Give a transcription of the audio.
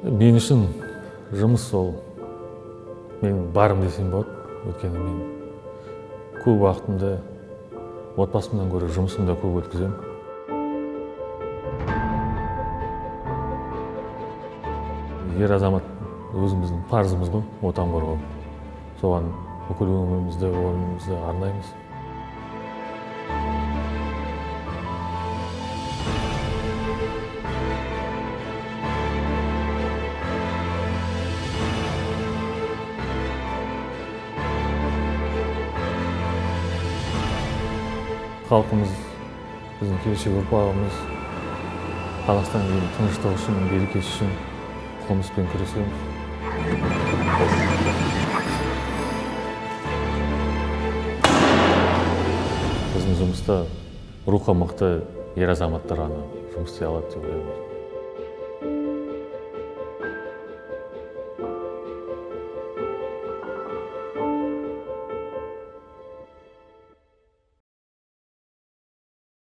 Мен үшін жұмыс ол менің барым десем болады. Өйткені мен көп уақытымды отбасымнан гөрі жұмысымда көп өткіземін. Ер азамат өзіміздің парызымыз ғой, отан қорғау. Соған бүкіл өмірімізді, орнымызды арнаймыз. Халқымыз, біздің келешек ұрпағымыз Қазақстан елінің тыныштығы үшін, берекесі үшін қылмыспен күресеміз. Біздің жұмыста рухы мықты ер азаматтар ғана жұмыс істей алады деп ойлаймын.